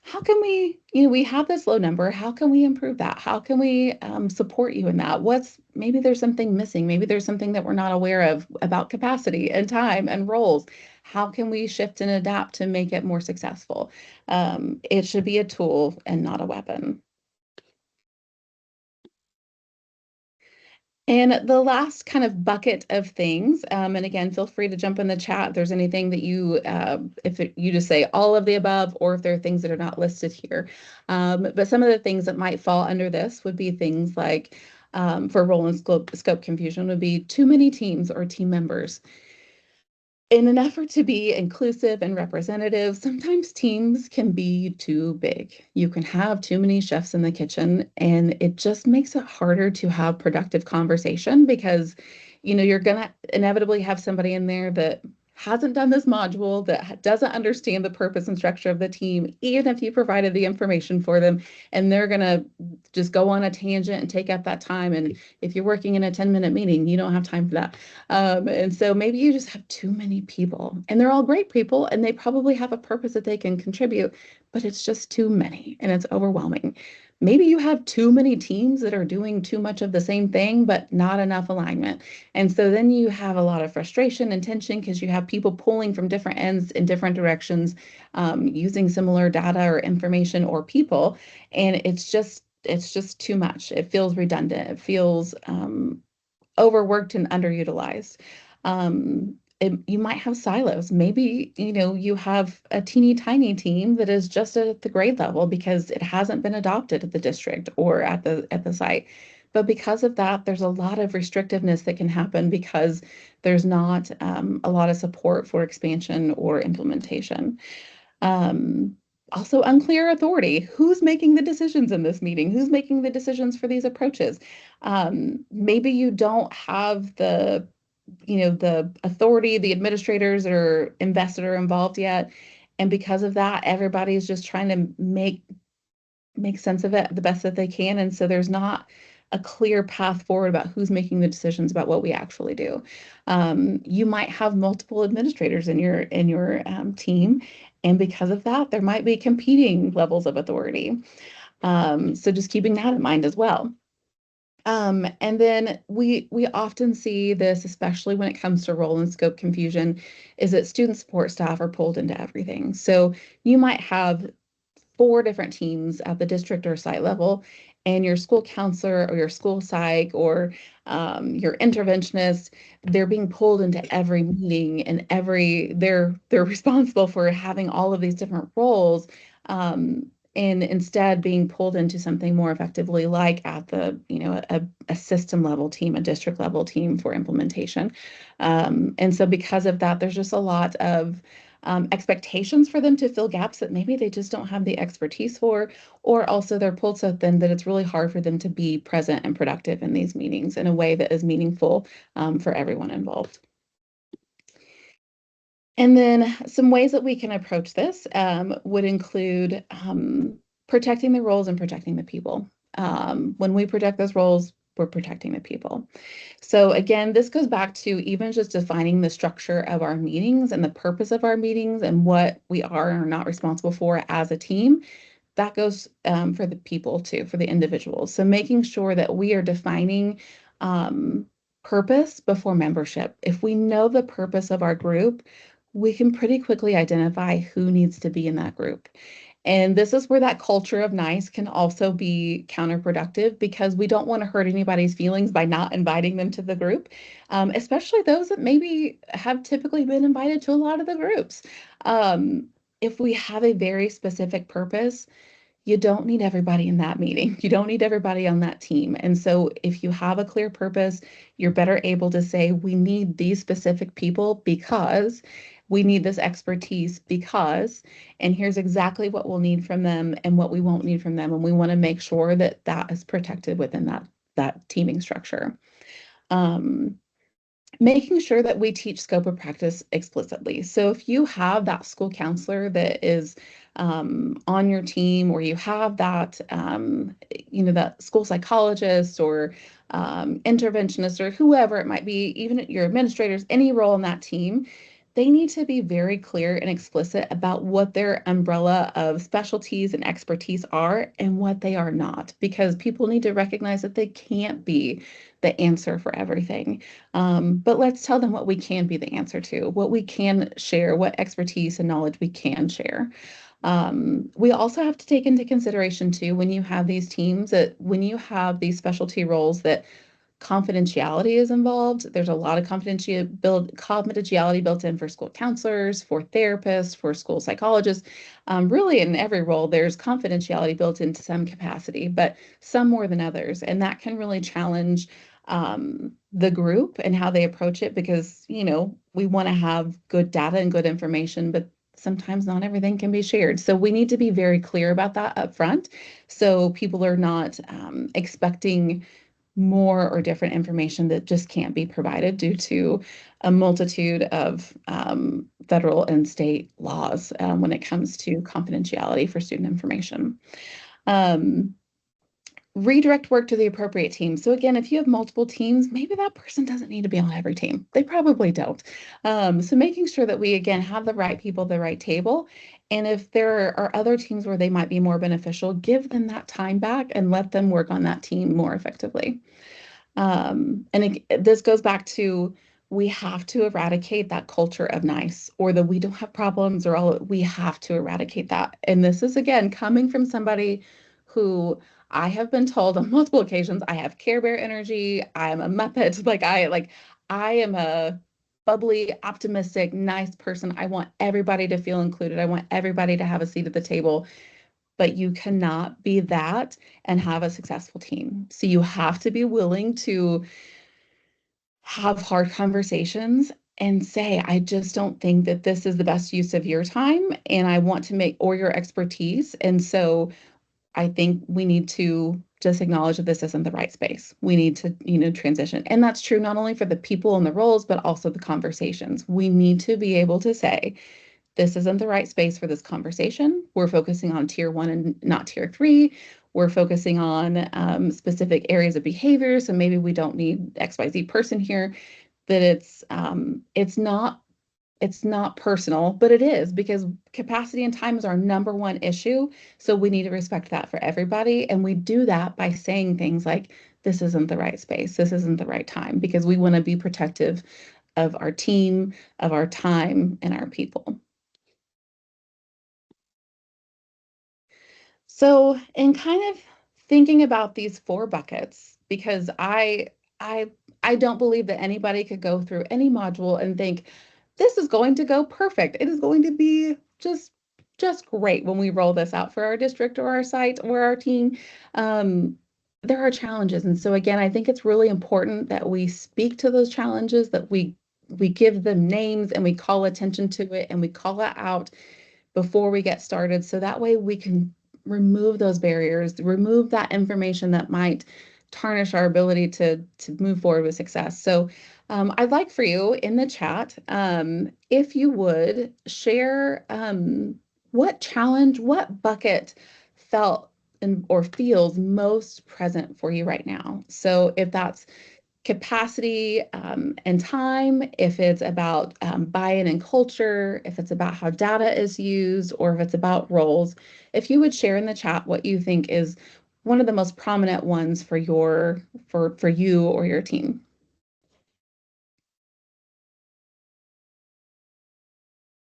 how can we have this low number. How can we improve that? How can we support you in that? Maybe there's something missing. Maybe there's something that we're not aware of about capacity and time and roles. How can we shift and adapt to make it more successful? It should be a tool and not a weapon. And the last kind of bucket of things, and again, feel free to jump in the chat if there's anything that you just say all of the above, or if there are things that are not listed here. But some of the things that might fall under this would be things like, for role and scope confusion, would be too many teams or team members. In an effort to be inclusive and representative, sometimes teams can be too big. You can have too many chefs in the kitchen, and it just makes it harder to have productive conversation because, you're going to inevitably have somebody in there that hasn't done this module, that doesn't understand the purpose and structure of the team, even if you provided the information for them, and they're going to just go on a tangent and take up that time. And if you're working in a 10-minute meeting, you don't have time for that. And so maybe you just have too many people, and they're all great people, and they probably have a purpose that they can contribute, but it's just too many and it's overwhelming. Maybe you have too many teams that are doing too much of the same thing, but not enough alignment. And so then you have a lot of frustration and tension because you have people pulling from different ends in different directions, using similar data or information or people. And it's just too much. It feels redundant. It feels overworked and underutilized. You might have silos. Maybe, you have a teeny tiny team that is just at the grade level because it hasn't been adopted at the district or at the site. But because of that, there's a lot of restrictiveness that can happen because there's not a lot of support for expansion or implementation. Um, Also, unclear authority. Who's making the decisions in this meeting? Who's making the decisions for these approaches? Maybe you don't have the authority, the administrators or invested or involved yet. And because of that, everybody's just trying to make sense of it the best that they can. And so there's not a clear path forward about who's making the decisions about what we actually do. You might have multiple administrators in your team, and because of that, there might be competing levels of authority. So just keeping that in mind as well. And then we often see this, especially when it comes to role and scope confusion, is that student support staff are pulled into everything. So you might have 4 different teams at the district or site level, and your school counselor or your school psych or your interventionist, they're being pulled into every meeting and they're responsible for having all of these different roles, and instead being pulled into something more effectively like at a system level team, a district level team for implementation. And so because of that, there's just a lot of expectations for them to fill gaps that maybe they just don't have the expertise for, or also they're pulled so thin that it's really hard for them to be present and productive in these meetings in a way that is meaningful for everyone involved. And then some ways that we can approach this would include protecting the roles and protecting the people. When we protect those roles, we're protecting the people. So again, this goes back to even just defining the structure of our meetings and the purpose of our meetings and what we are and are not responsible for as a team. That goes for the people too, for the individuals. So making sure that we are defining purpose before membership. If we know the purpose of our group, we can pretty quickly identify who needs to be in that group. And this is where that culture of nice can also be counterproductive because we don't want to hurt anybody's feelings by not inviting them to the group, especially those that maybe have typically been invited to a lot of the groups. If we have a very specific purpose, you don't need everybody in that meeting. You don't need everybody on that team. And so if you have a clear purpose, you're better able to say, we need these specific people because we need this expertise because, and here's exactly what we'll need from them and what we won't need from them. And we want to make sure that that is protected within that teaming structure. Um, Making sure that we teach scope of practice explicitly. So if you have that school counselor that is on your team, or you have that, that school psychologist or interventionist or whoever it might be, even your administrators, any role in that team, they need to be very clear and explicit about what their umbrella of specialties and expertise are and what they are not, because people need to recognize that they can't be the answer for everything. But let's tell them what we can be the answer to, what we can share, what expertise and knowledge we can share. We also have to take into consideration too, when you have these teams, that when you have these specialty roles that confidentiality is involved. There's a lot of confidentiality built in for school counselors, for therapists, for school psychologists. Really, in every role, there's confidentiality built into some capacity, but some more than others. And that can really challenge the group and how they approach it, because, we want to have good data and good information, but sometimes not everything can be shared. So we need to be very clear about that up front, so people are not expecting more or different information that just can't be provided due to a multitude of federal and state laws when it comes to confidentiality for student information. Um, Redirect work to the appropriate team. So again, if you have multiple teams, maybe that person doesn't need to be on every team. They probably don't. So making sure that we, again, have the right people at the right table. And if there are other teams where they might be more beneficial, give them that time back and let them work on that team more effectively. This goes back to, we have to eradicate that culture of nice, or that we don't have problems, or all, we have to eradicate that. And this is, again, coming from somebody who I have been told on multiple occasions, I have Care Bear energy, I am a Muppet, I am a bubbly, optimistic, nice person. I want everybody to feel included. I want everybody to have a seat at the table, but you cannot be that and have a successful team. So you have to be willing to have hard conversations and say, I just don't think that this is the best use of your time, and I want to make, or your expertise. And so I think we need to just acknowledge that this isn't the right space. We need to, transition. And that's true not only for the people and the roles, but also the conversations. We need to be able to say, this isn't the right space for this conversation. We're focusing on tier 1 and not tier 3. We're focusing on specific areas of behavior. So maybe we don't need XYZ person here. That it's not personal, but it is, because capacity and time is our number one issue. So we need to respect that for everybody. And we do that by saying things like, this isn't the right space. This isn't the right time, because we want to be protective of our team, of our time, and our people. So, in kind of thinking about these 4 buckets, because I I don't believe that anybody could go through any module and think this is going to go perfect. It is going to be just great when we roll this out for our district or our site or our team. Um, there are challenges, and so again, I think it's really important that we speak to those challenges, that we give them names and we call attention to it and we call it out before we get started. So that way we can remove those barriers, remove that information that might tarnish our ability to move forward with success. So I'd like for you in the chat, if you would share what challenge, what bucket felt or feels most present for you right now. So if that's capacity and time, if it's about buy-in and culture, if it's about how data is used, or if it's about roles, if you would share in the chat what you think is one of the most prominent ones for you or your team.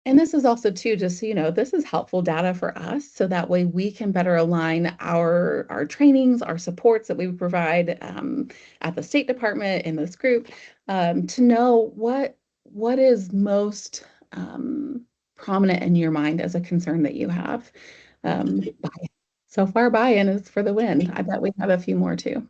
And this is also too, just so you know, this is helpful data for us, so that way we can better align our trainings, our supports that we provide at the State Department in this group, to know what is most prominent in your mind as a concern that you have. Um, So far, buy-in is for the win. I bet we have a few more too.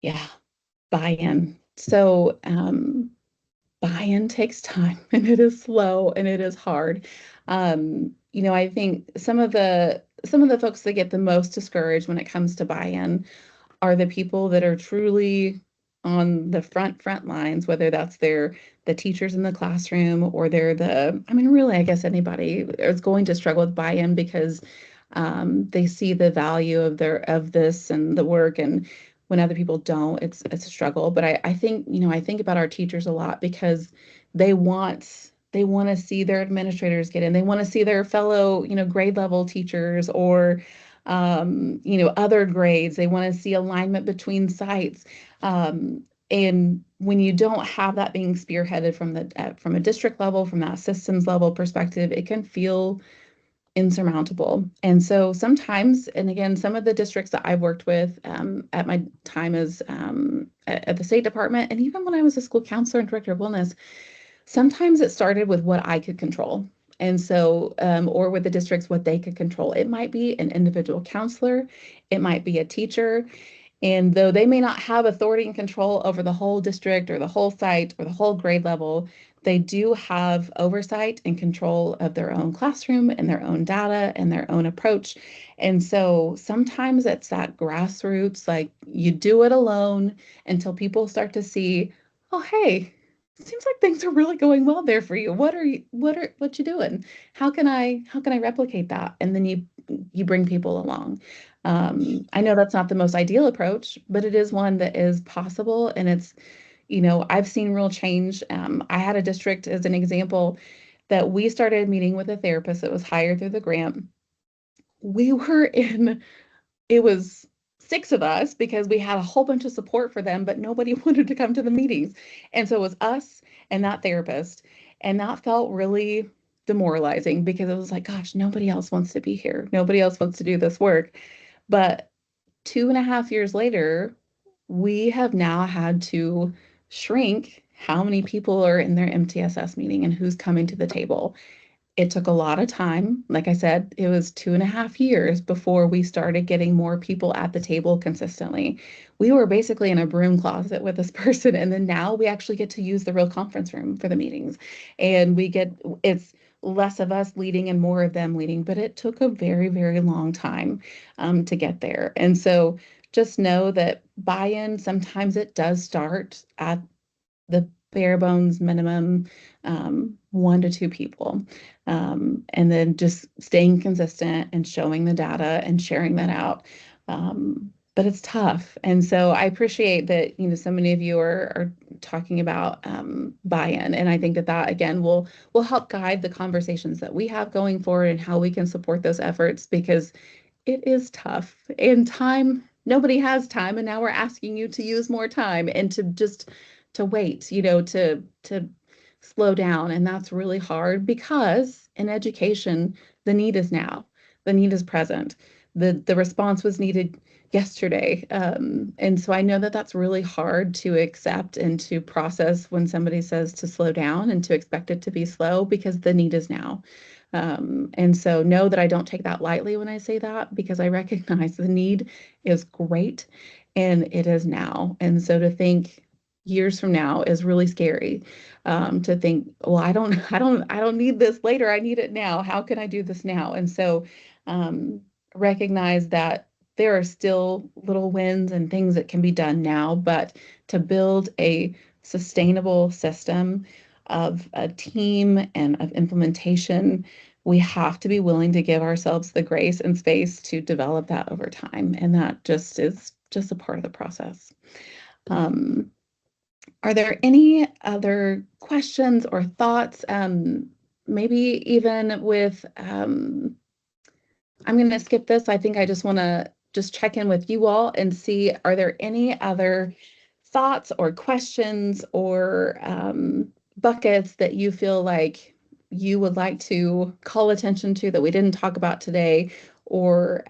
Yeah, buy-in. So, buy-in takes time and it is slow and it is hard. I think some of the folks that get the most discouraged when it comes to buy-in are the people that are truly on the front lines, whether that's the teachers in the classroom or they're I mean, really, I guess anybody is going to struggle with buy-in because they see the value of this and the work, and when other people don't, it's a struggle. But I think, I think about our teachers a lot because they want to see their administrators get in. They want to see their fellow, grade level teachers or other grades. They want to see alignment between sites. And when you don't have that being spearheaded from a district level, from that systems level perspective, it can feel insurmountable. And so sometimes, and again, some of the districts that I've worked with at my time as at the State Department, and even when I was a school counselor and director of wellness, sometimes it started with what I could control. And so, or with the districts, what they could control. It might be an individual counselor, it might be a teacher, and though they may not have authority and control over the whole district or the whole site or the whole grade level, they do have oversight and control of their own classroom and their own data and their own approach. And so sometimes it's that grassroots, like you do it alone until people start to see, oh, hey, seems like things are really going well there for you. What you doing? How can I replicate that? And then you bring people along. I know that's not the most ideal approach, but it is one that is possible. And I've seen real change. I had a district as an example that we started meeting with a therapist that was hired through the grant. We were in It was six of us because we had a whole bunch of support for them, but nobody wanted to come to the meetings. And so it was us and that therapist. And that felt really demoralizing because it was like, gosh, nobody else wants to be here. Nobody else wants to do this work. But 2.5 years later, we have now had to shrink how many people are in their MTSS meeting and who's coming to the table. It took a lot of time. Like I said, it was 2.5 years before we started getting more people at the table consistently. We were basically in a broom closet with this person, and then now we actually get to use the real conference room for the meetings. And it's less of us leading and more of them leading, but it took a very, very long time to get there. And so just know that buy-in, sometimes it does start at the bare bones minimum, 1 to 2 people. And then just staying consistent and showing the data and sharing that out. But it's tough. And so I appreciate that, so many of you are talking about buy-in. And I think that again will help guide the conversations that we have going forward and how we can support those efforts because it is tough and nobody has time. And now we're asking you to use more time and to wait, to slow down. And that's really hard because in education, the need is now, the need is present. The response was needed yesterday. And so I know that that's really hard to accept and to process when somebody says to slow down and to expect it to be slow because the need is now. And so know that I don't take that lightly when I say that because I recognize the need is great and it is now. And so to think years from now is really scary. To think, well, I don't need this later. I need it now. How can I do this now? And so um, recognize that there are still little wins and things that can be done now, but to build a sustainable system of a team and of implementation, we have to be willing to give ourselves the grace and space to develop that over time. And that just is just a part of the process. Um, are there any other questions or thoughts? Maybe even with, I'm going to skip this. I think I just want to just check in with you all and see, are there any other thoughts or questions or buckets that you feel like you would like to call attention to that we didn't talk about today or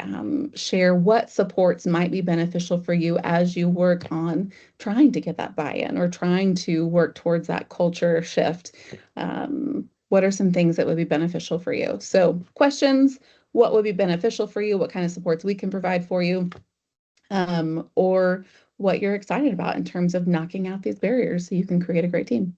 share what supports might be beneficial for you as you work on trying to get that buy-in or trying to work towards that culture shift. What are some things that would be beneficial for you? So questions, what would be beneficial for you? What kind of supports we can provide for you? Or what you're excited about in terms of knocking out these barriers so you can create a great team.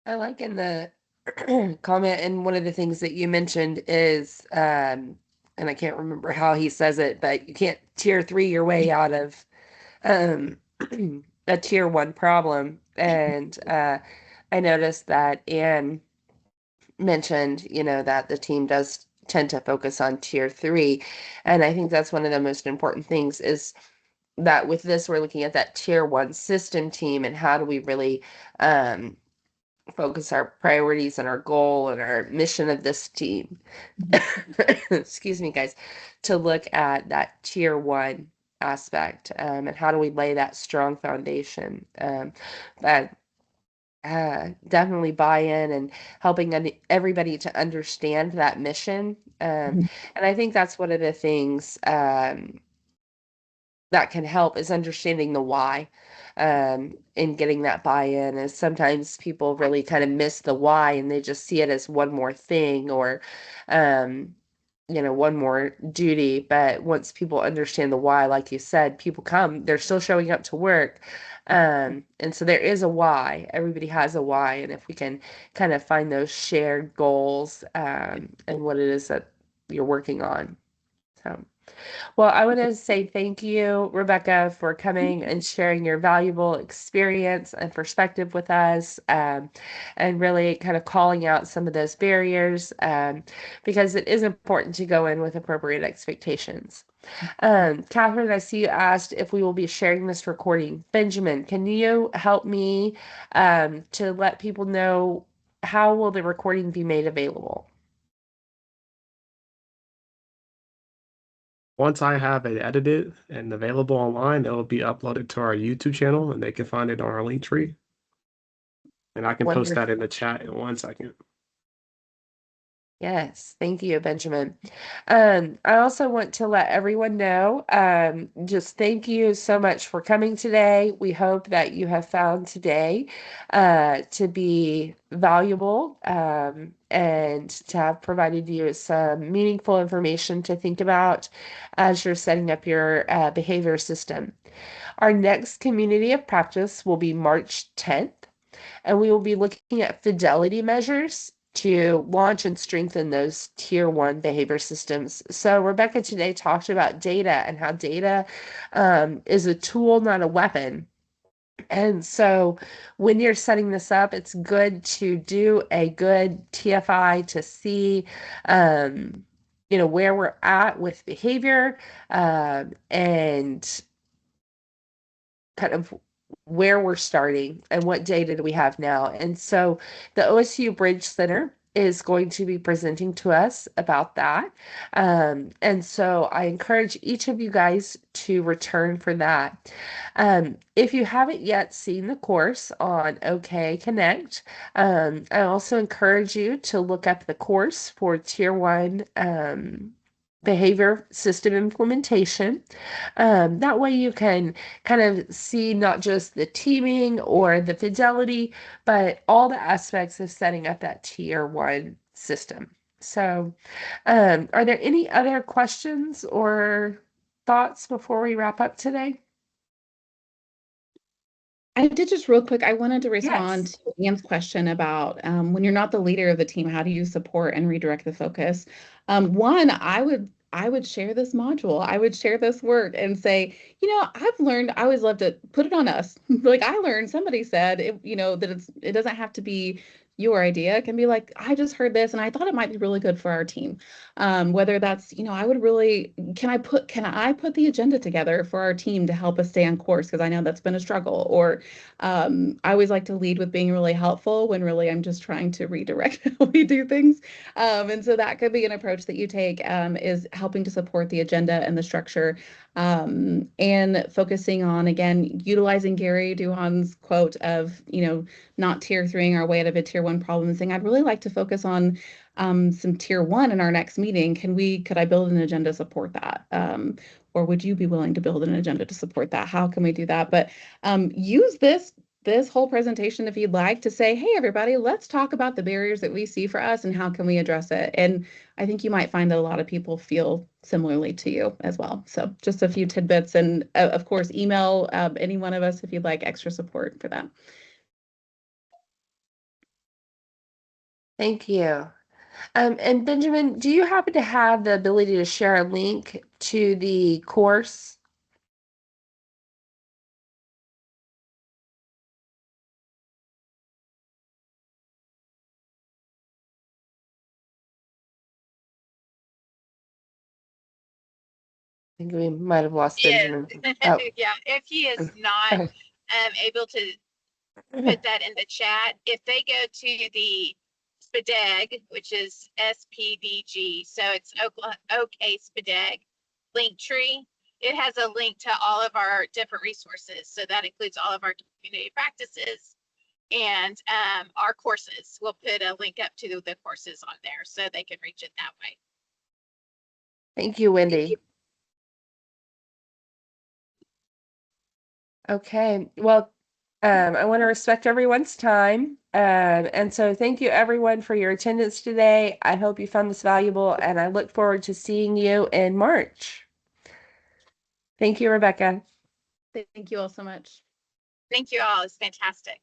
I like in the comment, and one of the things that you mentioned is, and I can't remember how he says it, but you can't tier three your way out of um, a tier one problem. And I noticed that Anne mentioned, that the team does tend to focus on tier three. And I think that's one of the most important things is that with this, we're looking at that tier one system team and how do we really focus our priorities and our goal and our mission of this team. Excuse me, guys, to look at that tier one aspect and how do we lay that strong foundation that definitely buy in and helping everybody to understand that mission. Mhm. And I think that's one of the things that can help is understanding the why and getting that buy-in is sometimes people really kind of miss the why and they just see it as one more thing or um, one more duty. But once people understand the why, like you said, people come, they're still showing up to work. And so there is a why. Everybody has a why. And if we can kind of find those shared goals and what it is that you're working on. So. Well, I want to say thank you, Rebecca, for coming and sharing your valuable experience and perspective with us, and really kind of calling out some of those barriers, because it is important to go in with appropriate expectations. Catherine, I see you asked if we will be sharing this recording. Benjamin, can you help me to let people know how will the recording be made available? Once I have it edited and available online, it will be uploaded to our YouTube channel and they can find it on our link tree. And I can post that Wonderful. in the chat in 1 second. Yes, thank you, Benjamin. I also want to let everyone know, just thank you so much for coming today. We hope that you have found today to be valuable and to have provided you some meaningful information to think about as you're setting up your behavior system. Our next community of practice will be March 10th and we will be looking at fidelity measures to launch and strengthen those tier one behavior systems. So Rebecca today talked about data and how data is a tool, not a weapon. And so when you're setting this up, it's good to do a good TFI to see, where we're at with behavior and kind of where we're starting and what data do we have now. And so the OSU Bridge Center is going to be presenting to us about that. And so I encourage each of you guys to return for that. If you haven't yet seen the course on OK Connect, I also encourage you to look up the course for Tier 1 behavior system implementation. That way you can kind of see not just the teaming or the fidelity, but all the aspects of setting up that tier one system. So, are there any other questions or thoughts before we wrap up today? I did just real quick, I wanted to respond Yes. to Ian's question about when you're not the leader of the team, how do you support and redirect the focus? One, I would share this module. I would share this work and say, I've learned, I always love to put it on us. Like I learned, somebody said, that it doesn't have to be your idea. It can be like, I just heard this and I thought it might be really good for our team. Whether that's, I would really, can I put the agenda together for our team to help us stay on course? Because I know that's been a struggle. Or I always like to lead with being really helpful when really I'm just trying to redirect how we do things. And so that could be an approach that you take, is helping to support the agenda and the structure, and focusing on, again, utilizing Gary Duhan's quote of, not tier 3ing our way out of a tier 1 problem, and saying, I'd really like to focus on some tier 1 in our next meeting. Could I build an agenda to support that? Or would you be willing to build an agenda to support that? How can we do that? But use this whole presentation, if you'd like, to say, hey, everybody, let's talk about the barriers that we see for us and how can we address it. And I think you might find that a lot of people feel similarly to you as well. So just a few tidbits, and of course, email any one of us if you'd like extra support for that. Thank you. And Benjamin, do you happen to have the ability to share a link to the course? I think we might have lost Benjamin. Yeah. Yeah, if he is not able to put that in the chat, if they go to the SPDEG, which is SPDG, so it's OK SPDEG link tree, it has a link to all of our different resources. So that includes all of our community practices and our courses. We'll put a link up to the courses on there so they can reach it that way. Thank you, Wendy. Okay, well, I want to respect everyone's time. And so thank you everyone for your attendance today. I hope you found this valuable, and I look forward to seeing you in March. Thank you, Rebecca. Thank you all so much. Thank you all. It's fantastic.